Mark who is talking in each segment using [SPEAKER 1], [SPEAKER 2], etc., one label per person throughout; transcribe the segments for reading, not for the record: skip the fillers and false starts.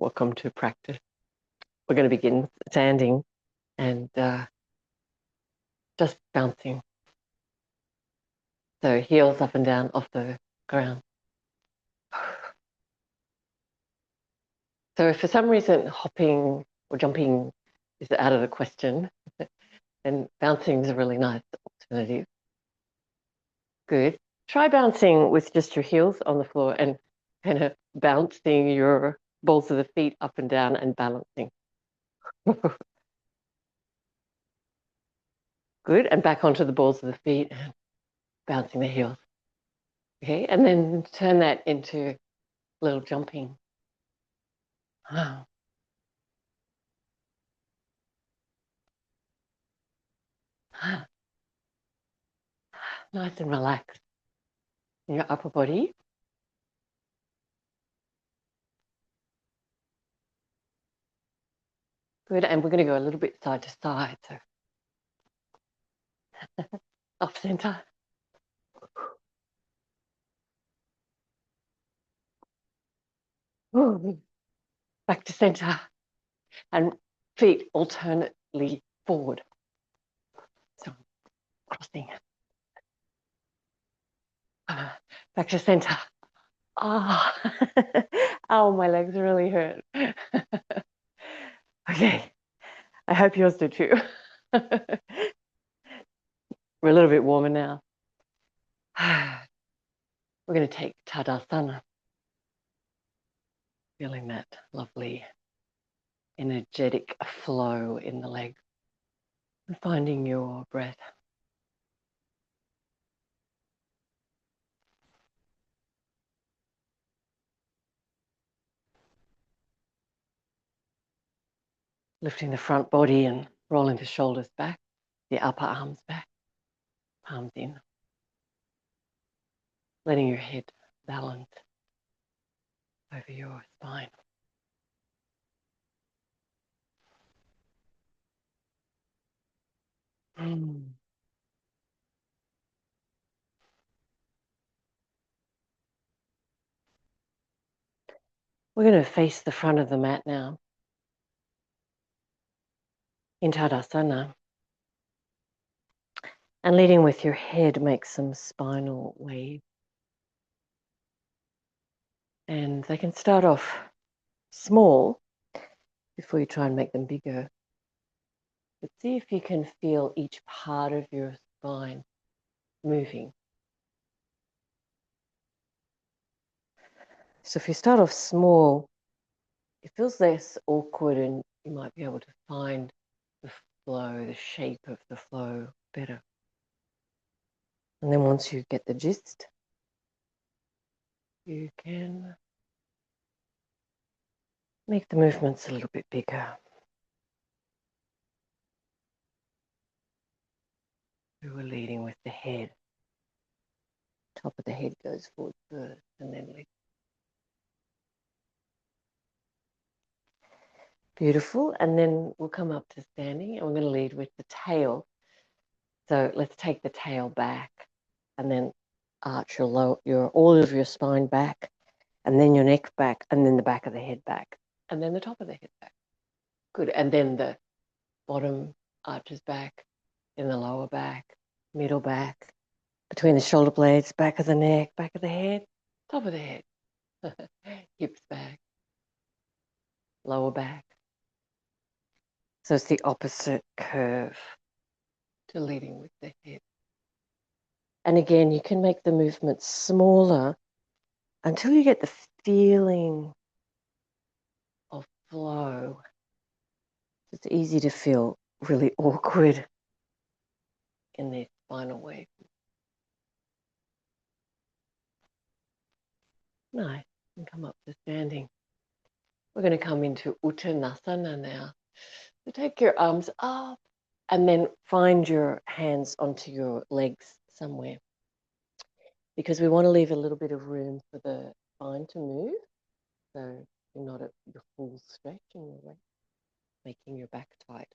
[SPEAKER 1] welcome to practice. We're going to begin standing and just bouncing. So heels up and down off the ground. So if for some reason hopping or jumping is out of the question, then bouncing is a really nice alternative. Good. Try bouncing with just your heels on the floor and kind of bouncing your balls of the feet up and down and balancing. Good. And back onto the balls of the feet and bouncing the heels. Okay. And then turn that into a little jumping. Wow. Nice and relaxed in your upper body. Good. And we're going to go a little bit side to side. So off center. Ooh. Back to center. And feet alternately forward. So crossing. Back to center. Ah, oh, my legs really hurt. Okay, I hope yours do too. We're a little bit warmer now. We're going to take Tadasana. Feeling that lovely, energetic flow in the legs and finding your breath. Lifting the front body and rolling the shoulders back, the upper arms back, palms in. Letting your head balance over your spine. We're going to face the front of the mat now in Tadasana. And leading with your head, make some spinal waves. And they can start off small before you try and make them bigger. But see if you can feel each part of your spine moving. So if you start off small, it feels less awkward and you might be able to find the flow, the shape of the flow better. And then once you get the gist, you can make the movements a little bit bigger. We were leading with the head. Top of the head goes forward first and then lead. Beautiful. And then we'll come up to standing and we're going to lead with the tail. So let's take the tail back and then arch all of your spine back and then your neck back and then the back of the head back and then the top of the head back. Good. And then the bottom arches back, then the lower back, middle back, between the shoulder blades, back of the neck, back of the head, top of the head, hips back, lower back. So it's the opposite curve to leading with the head. And again, you can make the movement smaller until you get the feeling of flow. It's easy to feel really awkward in the spinal wave. Nice. And come up to standing. We're going to come into Uttanasana now. So take your arms up and then find your hands onto your legs somewhere. Because we want to leave a little bit of room for the spine to move. So you're not at your full stretch in your legs, making your back tight.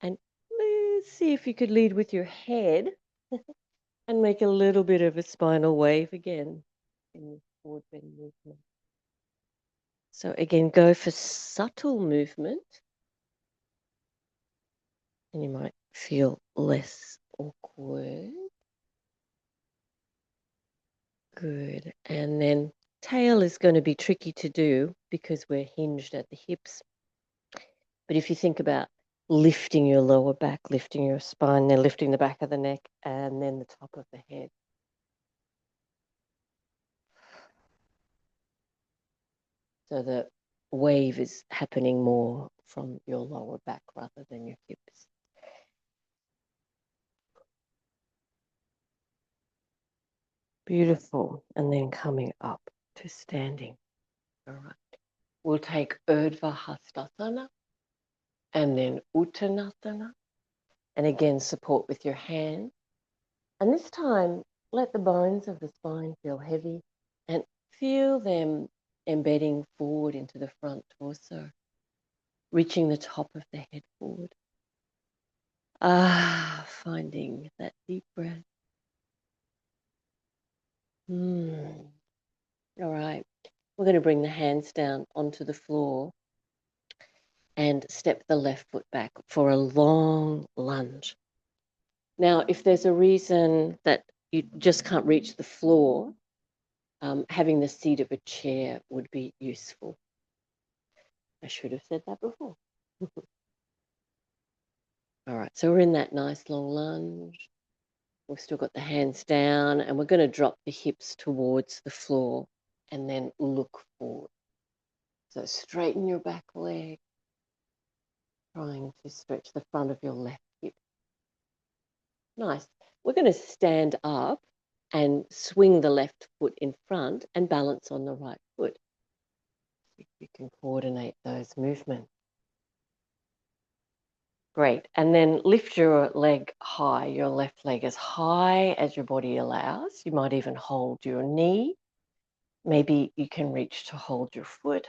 [SPEAKER 1] And let's see if you could lead with your head and make a little bit of a spinal wave again in this forward bend movement. So again, go for subtle movement, and you might feel less awkward. Good. And then tail is going to be tricky to do because we're hinged at the hips. But if you think about lifting your lower back, lifting your spine, then lifting the back of the neck, and then the top of the head. So the wave is happening more from your lower back rather than your hips. Beautiful. And then coming up to standing. All right. We'll take Urdhva Hastasana and then Uttanasana. And again, support with your hand. And this time, let the bones of the spine feel heavy and feel them embedding forward into the front torso, reaching the top of the head forward. Finding that deep breath. All right. We're going to bring the hands down onto the floor and step the left foot back for a long lunge. Now, if there's a reason that you just can't reach the floor, having the seat of a chair would be useful. I should have said that before. All right, so we're in that nice long lunge. We've still got the hands down, and we're going to drop the hips towards the floor and then look forward. So straighten your back leg, trying to stretch the front of your left hip. Nice. We're going to stand up and swing the left foot in front and balance on the right foot. If you can coordinate those movements. Great. And then lift your leg high, your left leg as high as your body allows. You might even hold your knee. Maybe you can reach to hold your foot.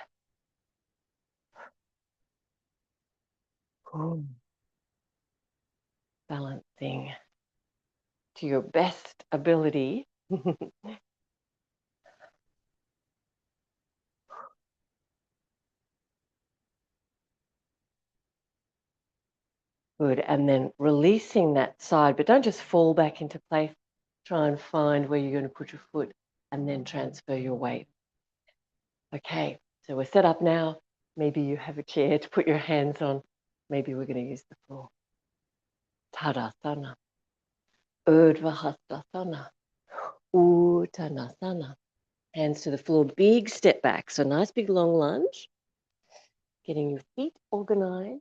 [SPEAKER 1] Balancing to your best ability. Good. And then releasing that side, but don't just fall back into place. Try and find where you're going to put your foot and then transfer your weight. Okay, so we're set up now. Maybe you have a chair to put your hands on. Maybe we're going to use the floor. Tadasana. Urdhva Hastasana. Uttanasana. Hands to the floor, big step back. So nice big long lunge. Getting your feet organized.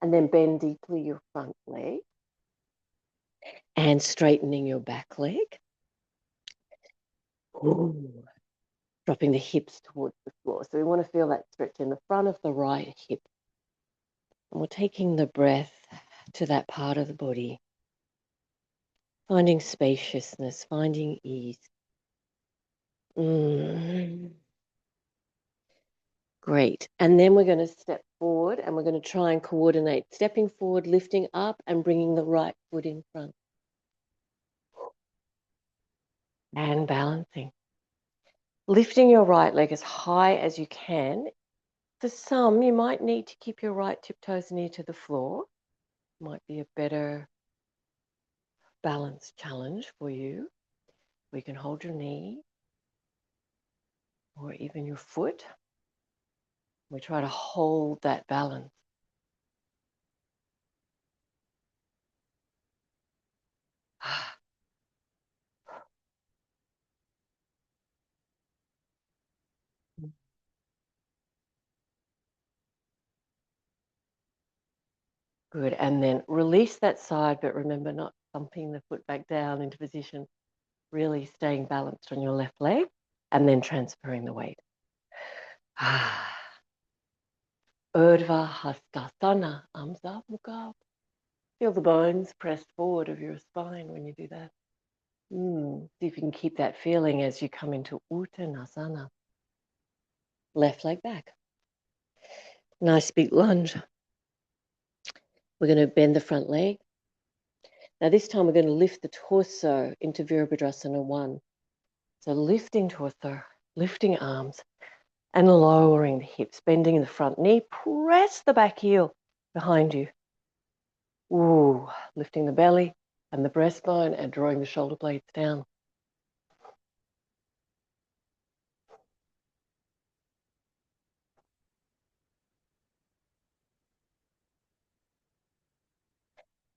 [SPEAKER 1] And then bend deeply your front leg. And straightening your back leg. Ooh. Dropping the hips towards the floor. So we want to feel that stretch in the front of the right hip. And we're taking the breath to that part of the body. Finding spaciousness, finding ease. Great. And then we're going to step forward and we're going to try and coordinate. Stepping forward, lifting up and bringing the right foot in front. And balancing. Lifting your right leg as high as you can. For some, you might need to keep your right tiptoes near to the floor. Might be a better balance challenge for you. We can hold your knee or even your foot. We try to hold that balance. Good. And then release that side, but remember not thumping the foot back down into position, really staying balanced on your left leg and then transferring the weight. Urdhva Hastasana, arms up, look up. Feel the bones pressed forward of your spine when you do that. See if you can keep that feeling as you come into Uttanasana. Left leg back. Nice big lunge. We're going to bend the front leg. Now this time we're going to lift the torso into Virabhadrasana 1. So lifting torso, lifting arms, And lowering the hips, bending the front knee, press the back heel behind you. Ooh, lifting the belly and the breastbone and drawing the shoulder blades down.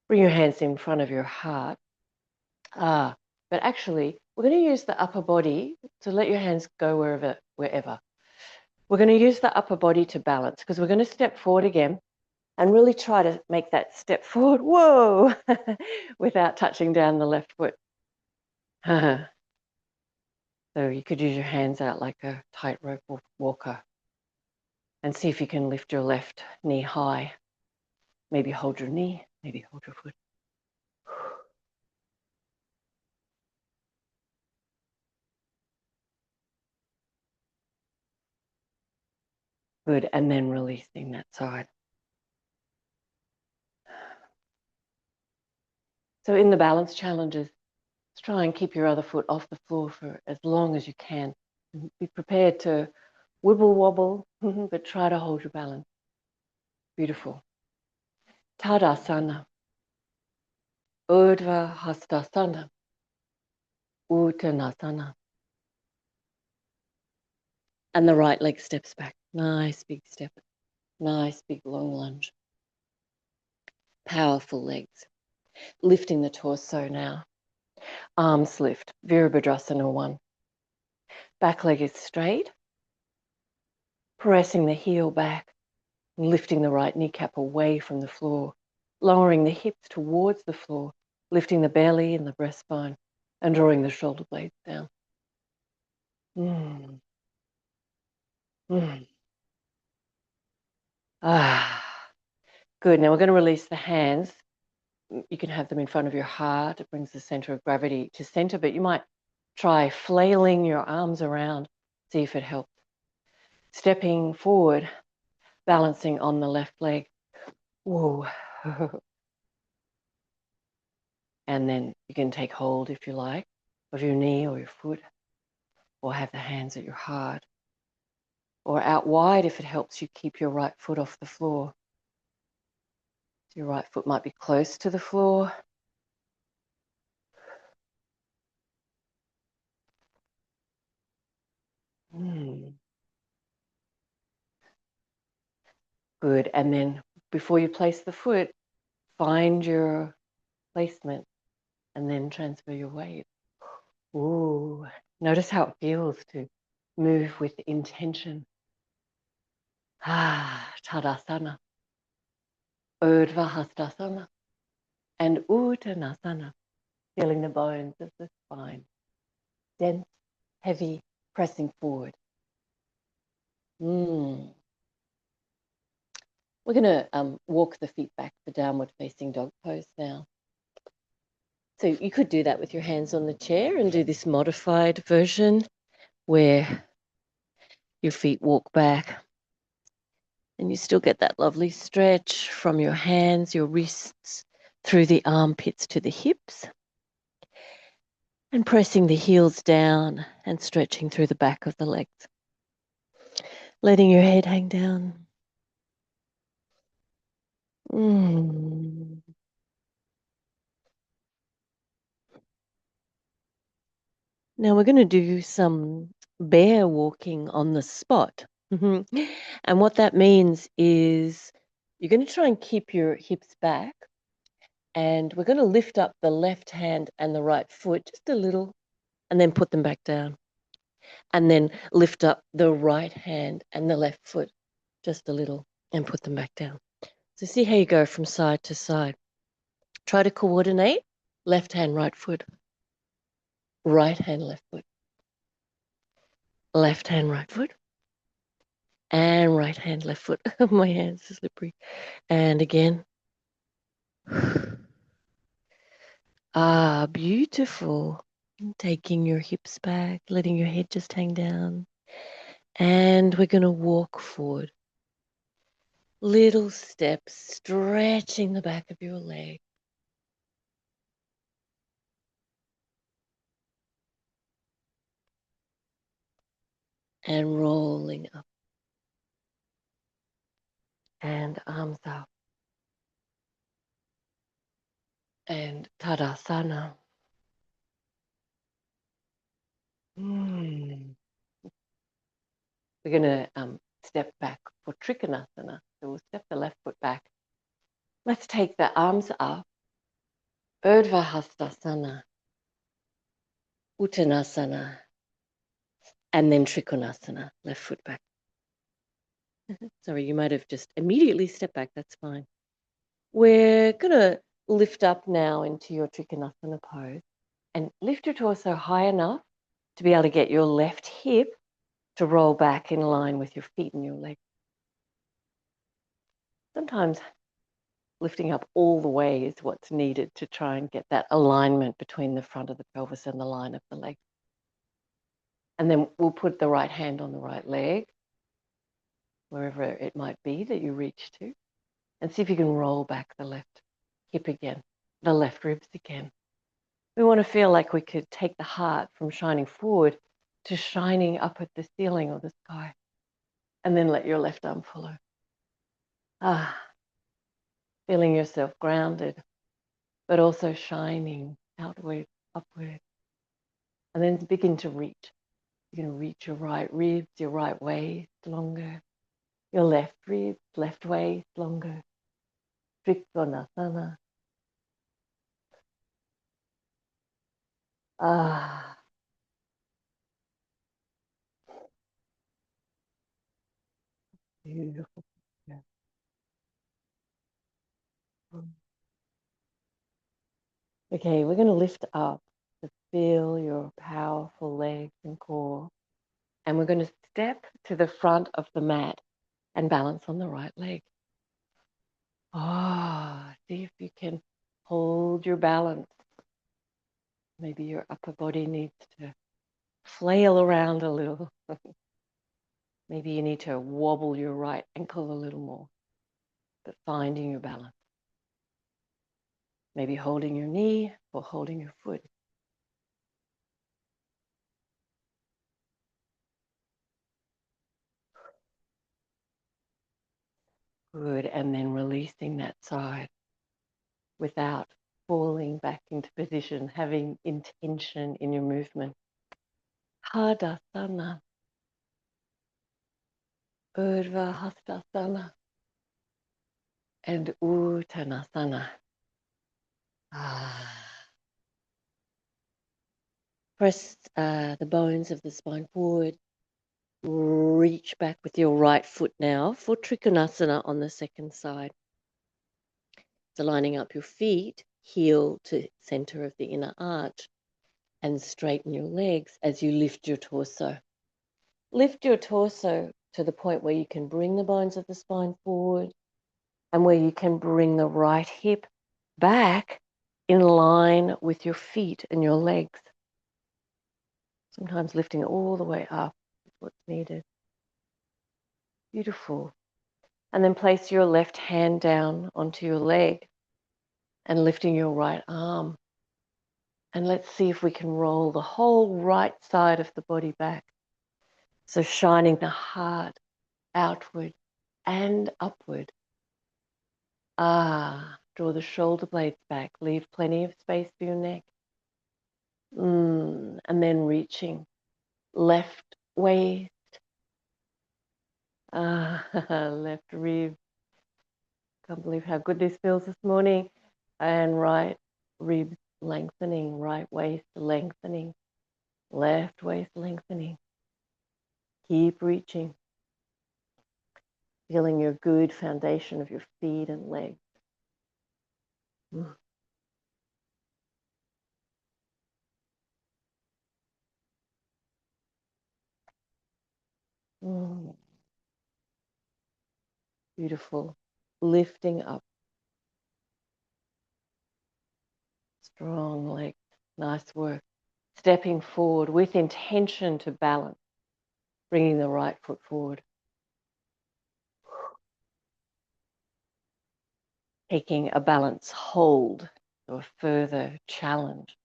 [SPEAKER 1] Bring your hands in front of your heart. But actually, we're going to use the upper body to let your hands go wherever. We're going to use the upper body to balance because we're going to step forward again and really try to make that step forward, whoa, without touching down the left foot. So you could use your hands out like a tightrope walker and see if you can lift your left knee high. Maybe hold your knee, maybe hold your foot. Good, and then releasing that side. So in the balance challenges, let's try and keep your other foot off the floor for as long as you can. Be prepared to wibble wobble, but try to hold your balance. Beautiful. Tadasana. Urdhva Hastasana. Uttanasana. And the right leg steps back. Nice big step. Nice big long lunge. Powerful legs. Lifting the torso now. Arms lift. Virabhadrasana 1. Back leg is straight. Pressing the heel back. Lifting the right kneecap away from the floor. Lowering the hips towards the floor. Lifting the belly and the breastbone. And drawing the shoulder blades down. Mm. Mm. Good. Now we're going to release the hands. You can have them in front of your heart. It brings the center of gravity to center, but you might try flailing your arms around, see if it helps. Stepping forward, balancing on the left leg. Whoa. And then you can take hold, if you like, of your knee or your foot, or have the hands at your heart, or out wide if it helps you keep your right foot off the floor. So your right foot might be close to the floor. Good. And then before you place the foot, find your placement and then transfer your weight. Ooh. Notice how it feels to move with intention. Tadasana, Urdhva Hastasana, and Uttanasana. Feeling the bones of the spine. Dense, heavy, pressing forward. We're going to walk the feet back, the downward facing dog pose now. So you could do that with your hands on the chair and do this modified version where your feet walk back and you still get that lovely stretch from your hands, your wrists, through the armpits to the hips, and pressing the heels down and stretching through the back of the legs. Letting your head hang down. Now we're going to do some bear walking on the spot. And what that means is you're going to try and keep your hips back, and we're going to lift up the left hand and the right foot just a little and then put them back down. And then lift up the right hand and the left foot just a little and put them back down. So see how you go from side to side. Try to coordinate left hand, right foot, right hand, left foot, left hand, right foot, and right hand, left foot. My hands are slippery. And again. Beautiful. Taking your hips back, letting your head just hang down. And we're going to walk forward. Little steps, stretching the back of your leg. and rolling up. And arms up. And Tadasana. We're going to step back for Trikonasana. So we'll step the left foot back. Let's take the arms up. Urdhva Hastasana, Uttanasana, and then Trikonasana. Left foot back. Sorry, you might have just immediately stepped back. That's fine. We're going to lift up now into your Trikonasana pose and lift your torso high enough to be able to get your left hip to roll back in line with your feet and your legs. Sometimes lifting up all the way is what's needed to try and get that alignment between the front of the pelvis and the line of the leg. And then we'll put the right hand on the right leg, wherever it might be that you reach to, and see if you can roll back the left hip again, the left ribs again. We want to feel like we could take the heart from shining forward to shining up at the ceiling or the sky, and then let your left arm follow. Feeling yourself grounded, but also shining outward, upward. And then begin to reach. You're going to reach your right ribs, your right waist longer, your left ribs, left waist longer. Trikonasana. Beautiful. Yeah. Okay, we're going to lift up to feel your powerful legs and core. And we're going to step to the front of the mat and balance on the right leg. See if you can hold your balance. Maybe your upper body needs to flail around a little. Maybe you need to wobble your right ankle a little more, but finding your balance. Maybe holding your knee or holding your foot. Good, and then releasing that side without falling back into position, having intention in your movement. Hadasana, Urdhva Hastasana, and Uttanasana. Press the bones of the spine forward. Reach back with your right foot now for Trikonasana on the second side. So lining up your feet, heel to center of the inner arch, and straighten your legs as you lift your torso. Lift your torso to the point where you can bring the bones of the spine forward and where you can bring the right hip back in line with your feet and your legs. Sometimes lifting all the way up is what's needed. Beautiful. And then place your left hand down onto your leg and lifting your right arm. And let's see if we can roll the whole right side of the body back. So shining the heart outward and upward. Draw the shoulder blades back. Leave plenty of space for your neck. And then reaching left waist. Left rib. Can't believe how good this feels this morning. And right ribs lengthening, right waist lengthening, left waist lengthening. Keep reaching. Feeling your good foundation of your feet and legs. Beautiful. Lifting up. Strong legs. Nice work. Stepping forward with intention to balance. Bringing the right foot forward. Taking a balance hold or a further challenge.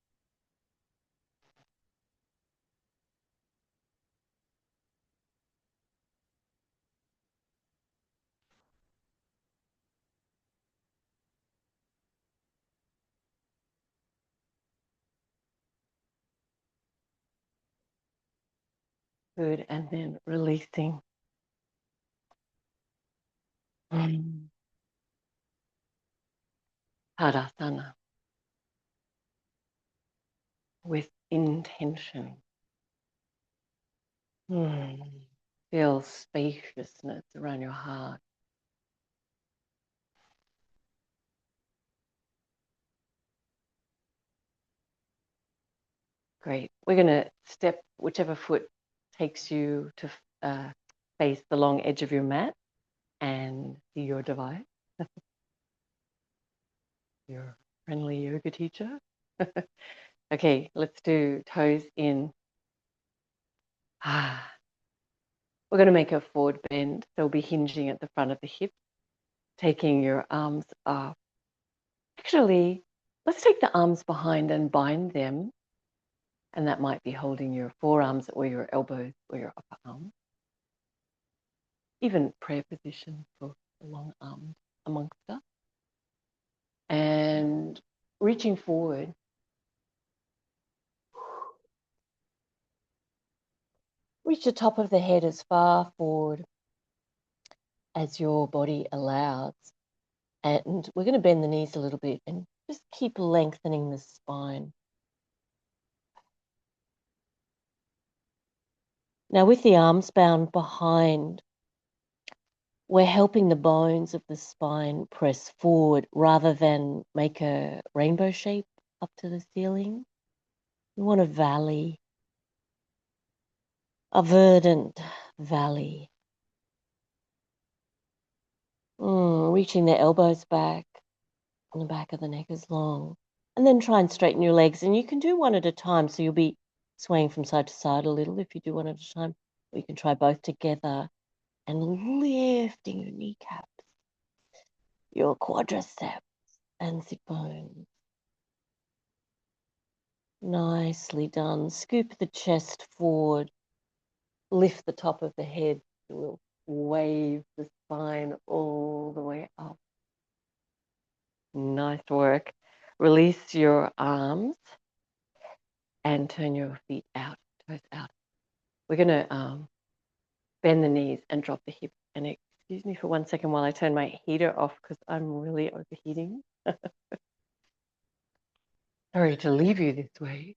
[SPEAKER 1] Good. And then releasing. Tadasana with intention. Feel spaciousness around your heart. Great. We're going to step whichever foot takes you to face the long edge of your mat and see your device. Your friendly yoga teacher. Okay, let's do toes in. We're going to make a forward bend. So we'll be hinging at the front of the hip, taking your arms up. Actually, let's take the arms behind and bind them. And that might be holding your forearms or your elbows or your upper arms. Even prayer position for the long arms amongst us. And reaching forward. Reach the top of the head as far forward as your body allows. And we're going to bend the knees a little bit and just keep lengthening the spine. Now, with the arms bound behind, we're helping the bones of the spine press forward rather than make a rainbow shape up to the ceiling. We want a valley, a verdant valley. Reaching the elbows back and the back of the neck is long. And then try and straighten your legs. And you can do one at a time. So you'll be swaying from side to side a little if you do one at a time. Or you can try both together and lifting your kneecaps, your quadriceps and sit bones. Nicely done. Scoop the chest forward. Lift the top of the head. We'll wave the spine all the way up. Nice work. Release your arms and turn your feet out, toes out. We're going to bend the knees and drop the hips. And excuse me for 1 second while I turn my heater off because I'm really overheating. Sorry to leave you this way.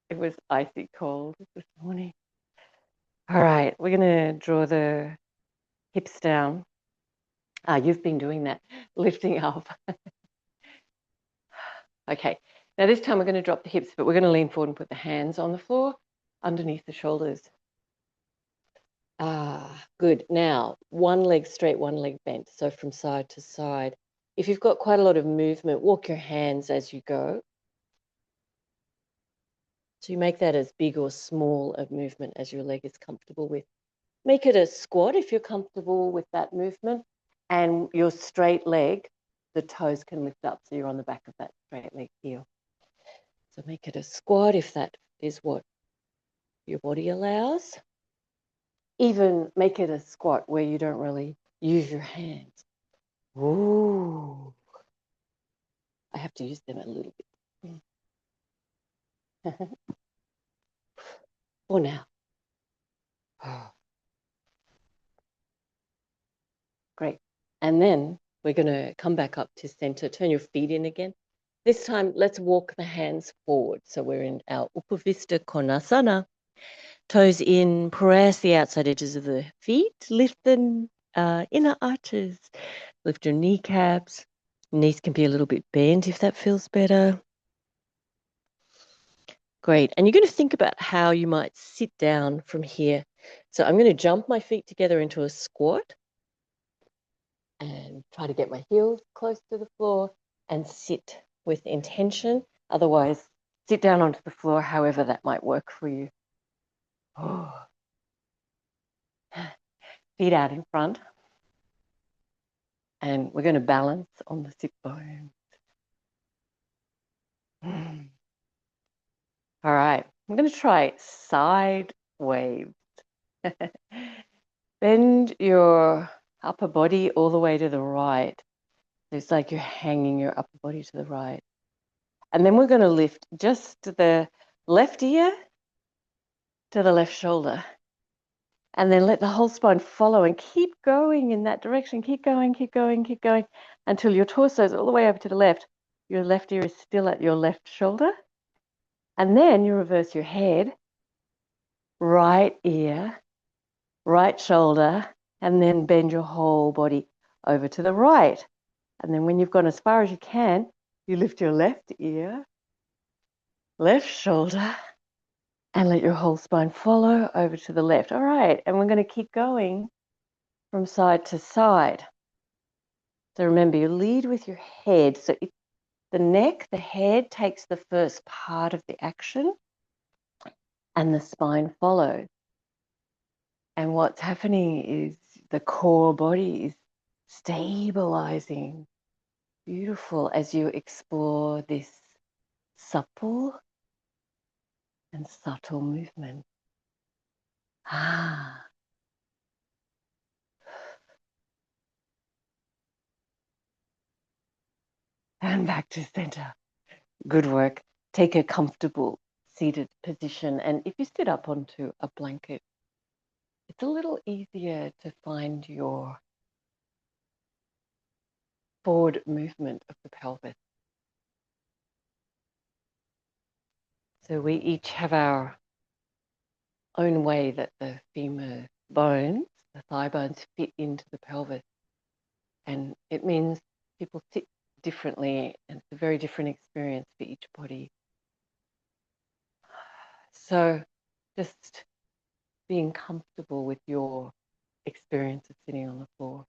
[SPEAKER 1] It was icy cold this morning. All right, we're going to draw the hips down. You've been doing that, lifting up. Okay, now this time we're going to drop the hips, but we're going to lean forward and put the hands on the floor underneath the shoulders. Good. Now, one leg straight, one leg bent, so from side to side. If you've got quite a lot of movement, walk your hands as you go. So you make that as big or small of movement as your leg is comfortable with. Make it a squat if you're comfortable with that movement. And your straight leg, the toes can lift up, so you're on the back of that straight leg heel. So make it a squat if that is what your body allows. Even make it a squat where you don't really use your hands. Ooh. I have to use them a little bit. For now. Great. And then we're going to come back up to center. Turn your feet in again. This time, let's walk the hands forward. So we're in our Upavista Konasana. Toes in, press the outside edges of the feet. Lift the inner arches. Lift your kneecaps. Knees can be a little bit bent if that feels better. Great. And you're going to think about how you might sit down from here. So I'm going to jump my feet together into a squat and try to get my heels close to the floor and sit with intention. Otherwise, sit down onto the floor, however that might work for you. Feet out in front. And we're going to balance on the sit bones. All right, I'm going to try side waves. Bend your upper body all the way to the right. It's like you're hanging your upper body to the right. And then we're going to lift just the left ear to the left shoulder. And then let the whole spine follow and keep going in that direction. Keep going, keep going, keep going until your torso is all the way over to the left. Your left ear is still at your left shoulder. And then you reverse your head, right ear, right shoulder, and then bend your whole body over to the right. And then when you've gone as far as you can, you lift your left ear, left shoulder, and let your whole spine follow over to the left. All right, and we're going to keep going from side to side. So remember, you lead with your head. So if the neck, the head takes the first part of the action and the spine follows. And what's happening is the core body is stabilizing. Beautiful as you explore this supple and subtle movement. Ah. And back to center. Good work. Take a comfortable seated position. And if you sit up onto a blanket, it's a little easier to find your forward movement of the pelvis. So we each have our own way that the femur bones, the thigh bones, fit into the pelvis. And it means people sit differently, and it's a very different experience for each body. So just being comfortable with your experience of sitting on the floor.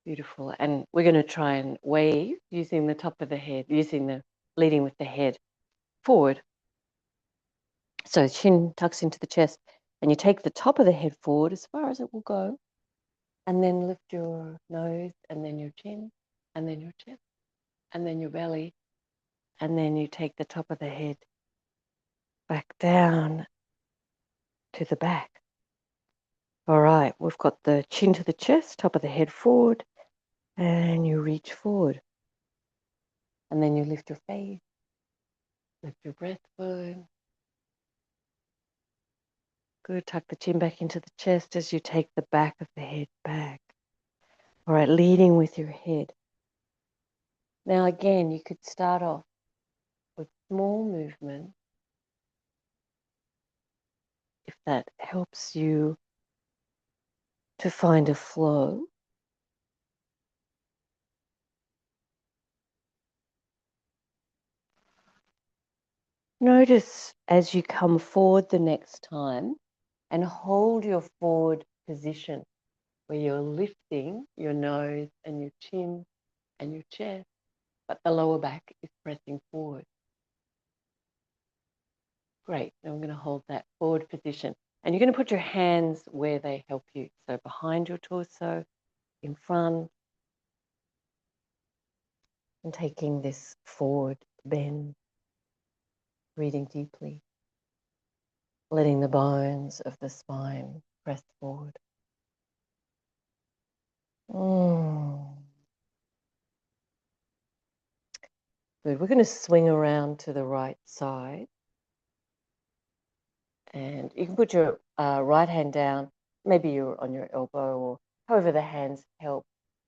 [SPEAKER 1] Beautiful. And we're going to try and wave using the top of the head, leading with the head forward. So chin tucks into the chest, and you take the top of the head forward as far as it will go, and then lift your nose, and then your chin, and then your chest, and then your belly, and then you take the top of the head back down to the back. All right, we've got the chin to the chest, top of the head forward, and you reach forward. And then you lift your face, lift your breastbone. Good, tuck the chin back into the chest as you take the back of the head back. All right, leading with your head. Now again, you could start off with small movement if that helps you to find a flow. Notice as you come forward the next time and hold your forward position where you're lifting your nose and your chin and your chest, but the lower back is pressing forward. Great. Now I'm going to hold that forward position. And you're going to put your hands where they help you. So behind your torso, in front, and taking this forward bend, breathing deeply, letting the bones of the spine press forward. Good. We're going to swing around to the right side. And you can put your right hand down, maybe you're on your elbow or however the hands help.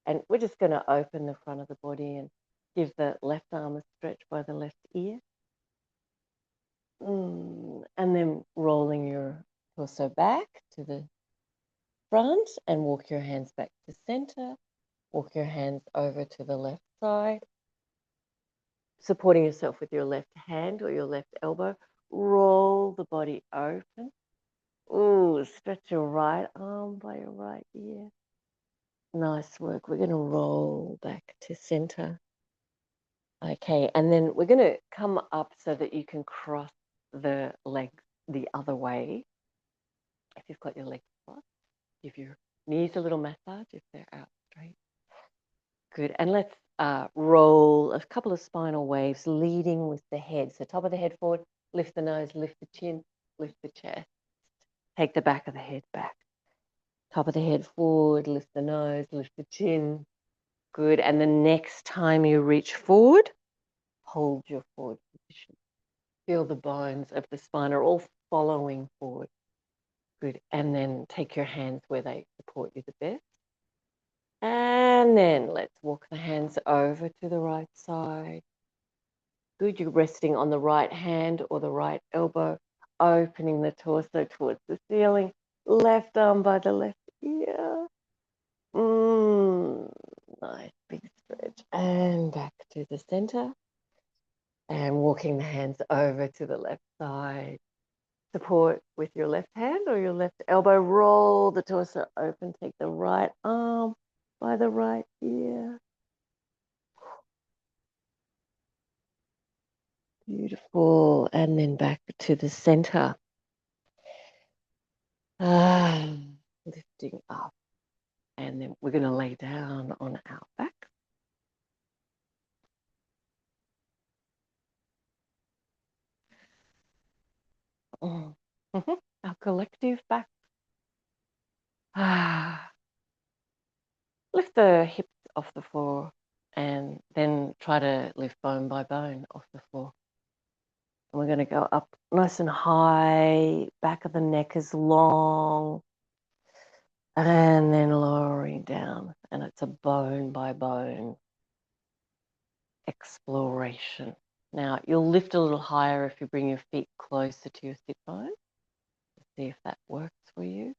[SPEAKER 1] And we're just going to open the front of the body and give the left arm a stretch by the left ear. And then rolling your torso back to the front and walk your hands back to center. Walk your hands over to the left side. Supporting yourself with your left hand or your left elbow. Roll the body open. Ooh, stretch your right arm by your right ear. Nice work. We're going to roll back to center. Okay, and then we're going to come up so that you can cross the legs the other way. If you've got your legs crossed, give your knees a little massage if they're out straight. Good, and let's roll a couple of spinal waves leading with the head. So top of the head forward, lift the nose, lift the chin, lift the chest. Take the back of the head back. Top of the head forward, lift the nose, lift the chin. Good. And the next time you reach forward, hold your forward position. Feel the bones of the spine are all following forward. Good. And then take your hands where they support you the best. And then let's walk the hands over to the right side. Good. You're resting on the right hand or the right elbow, opening the torso towards the ceiling. Left arm by the left ear. Nice big stretch. And back to the center. And walking the hands over to the left side. Support with your left hand or your left elbow. Roll the torso open. Take the right arm by the right ear. Beautiful. And then back to the center. Lifting up. And then we're going to lay down on our back. Our collective back. Lift the hips off the floor and then try to lift bone by bone off the floor. And we're going to go up nice and high, back of the neck is long, and then lowering down. And it's a bone by bone exploration. Now, you'll lift a little higher if you bring your feet closer to your sit bone. See if that works for you.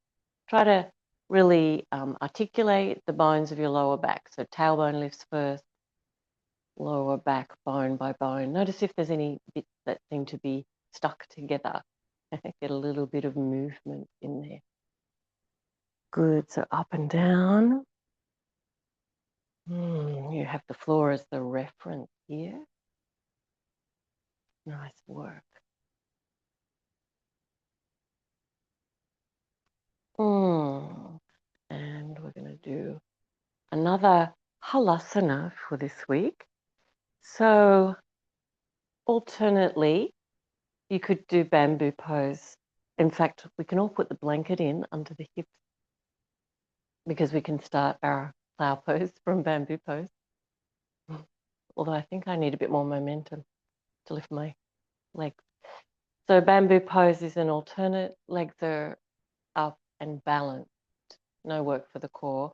[SPEAKER 1] Try to really articulate the bones of your lower back. So tailbone lifts first, lower back bone by bone. Notice if there's any bits that seem to be stuck together. Get a little bit of movement in there. Good, so up and down. You have the floor as the reference here. Nice work. And we're going to do another halasana for this week. So alternately, you could do bamboo pose. In fact, we can all put the blanket in under the hips because we can start our plow pose from bamboo pose. Although I think I need a bit more momentum to lift my legs. So bamboo pose is an alternate. Legs are up and balanced. No work for the core.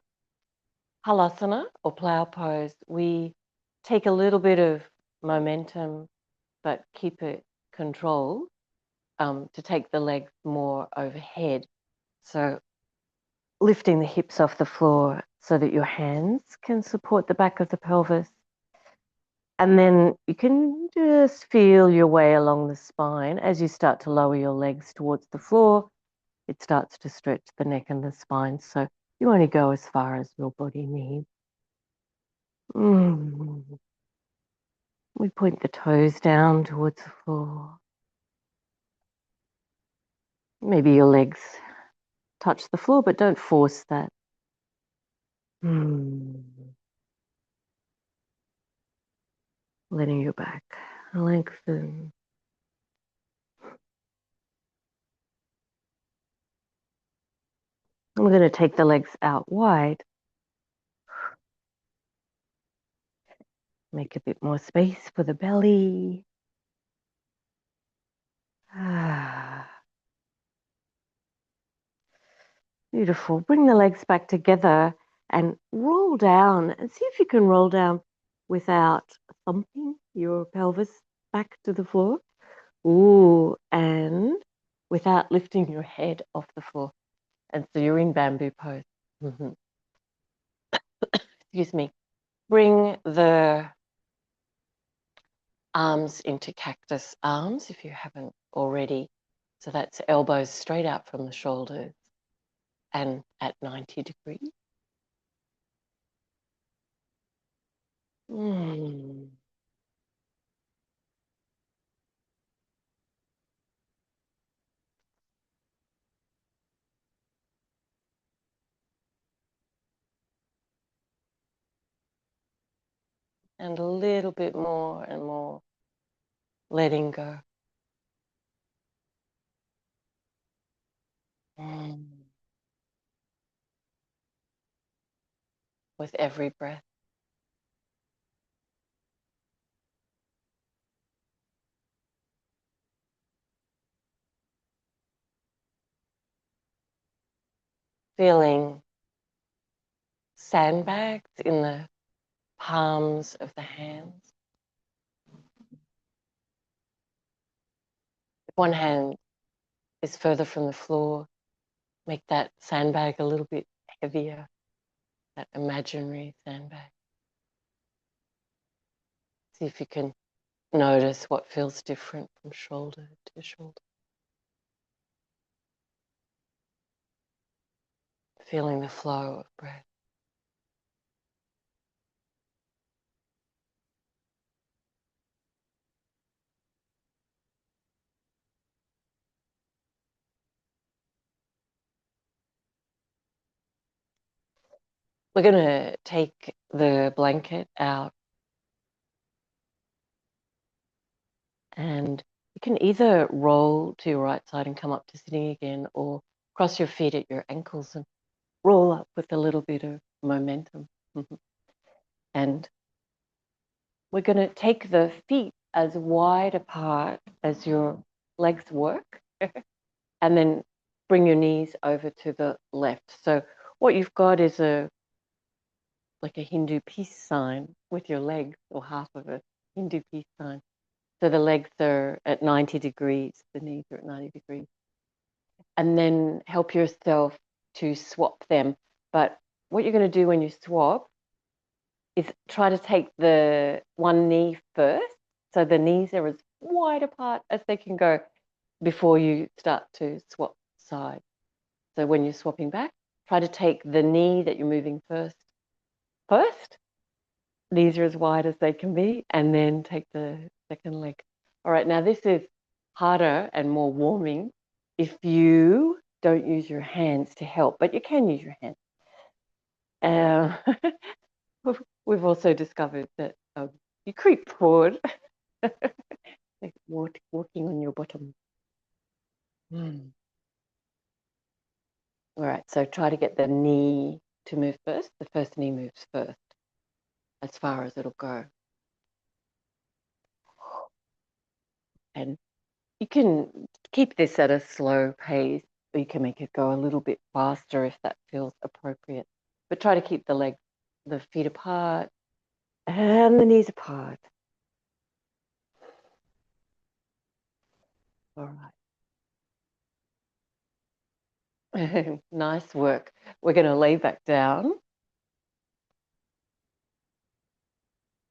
[SPEAKER 1] Halasana or plow pose, we take a little bit of momentum but keep it controlled to take the legs more overhead. So lifting the hips off the floor so that your hands can support the back of the pelvis. And then you can just feel your way along the spine. As you start to lower your legs towards the floor, it starts to stretch the neck and the spine. So you only go as far as your body needs. We point the toes down towards the floor. Maybe your legs touch the floor, but don't force that. Letting your back lengthen. We're going to take the legs out wide. Make a bit more space for the belly. Beautiful. Bring the legs back together and roll down and see if you can roll down without thumping your pelvis back to the floor. And without lifting your head off the floor. And so you're in bamboo pose. Excuse me. Bring the arms into cactus arms if you haven't already. So that's elbows straight out from the shoulders and at 90 degrees. And a little bit more and more letting go. with every breath. Feeling sandbags in the palms of the hands. If one hand is further from the floor, make that sandbag a little bit heavier, that imaginary sandbag. See if you can notice what feels different from shoulder to shoulder. Feeling the flow of breath. We're going to take the blanket out, and you can either roll to your right side and come up to sitting again, or cross your feet at your ankles and roll up with a little bit of momentum. And we're going to take the feet as wide apart as your legs work, and then bring your knees over to the left. So what you've got is like a Hindu peace sign with your legs, or half of a Hindu peace sign. So the legs are at 90 degrees, the knees are at 90 degrees. And then help yourself to swap them. But what you're going to do when you swap is try to take the one knee first. So the knees are as wide apart as they can go before you start to swap sides. So when you're swapping back, try to take the knee that you're moving first. Knees are as wide as they can be, and then take the second leg. All right, now this is harder and more warming if you don't use your hands to help, but you can use your hands. We've also discovered that you creep forward, like walking on your bottom. Mm. All right, so try to get the knee to move first. The first knee moves first, as far as it'll go. And you can keep this at a slow pace, or you can make it go a little bit faster if that feels appropriate. But try to keep the feet apart and the knees apart. All right. Nice work. We're going to lay back down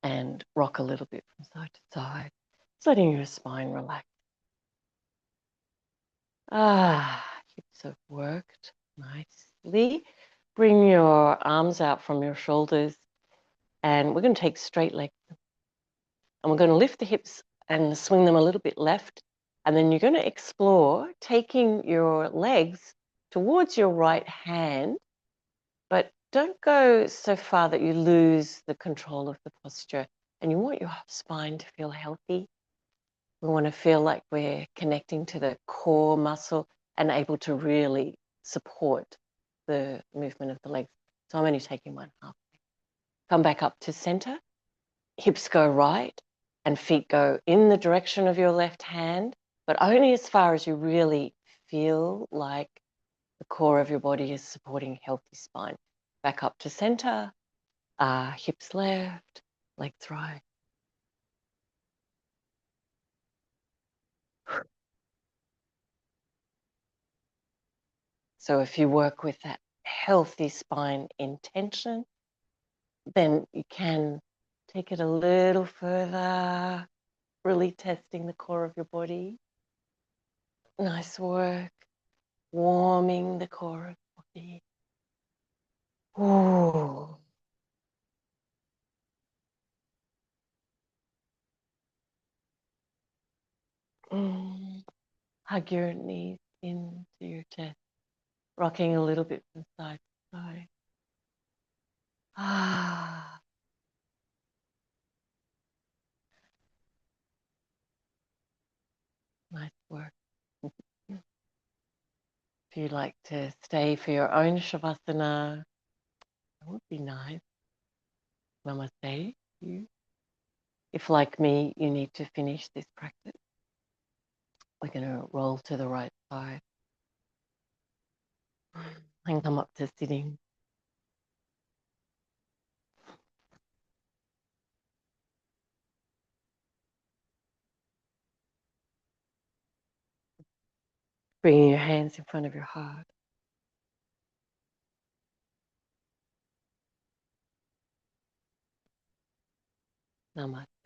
[SPEAKER 1] and rock a little bit from side to side, just letting your spine relax. Hips have worked nicely. Bring your arms out from your shoulders, and we're going to take straight legs. And we're going to lift the hips and swing them a little bit left. And then you're going to explore taking your legs towards your right hand, but don't go so far that you lose the control of the posture. And you want your spine to feel healthy. We want to feel like we're connecting to the core muscle and able to really support the movement of the legs. So I'm only taking one half. Come back up to center. Hips go right and feet go in the direction of your left hand, but only as far as you really feel like the core of your body is supporting healthy spine. Back up to center, hips left, legs right. So if you work with that healthy spine intention, then you can take it a little further, really testing the core of your body. Nice work, warming the core of the body. Ooh. Hug your knees into your chest, rocking a little bit from side to side. Ah, nice work. If you'd like to stay for your own Shavasana, that would be nice. Namaste. You. If, like me, you need to finish this practice, we're going to roll to the right side and come up to sitting. Bringing your hands in front of your heart. Namaste.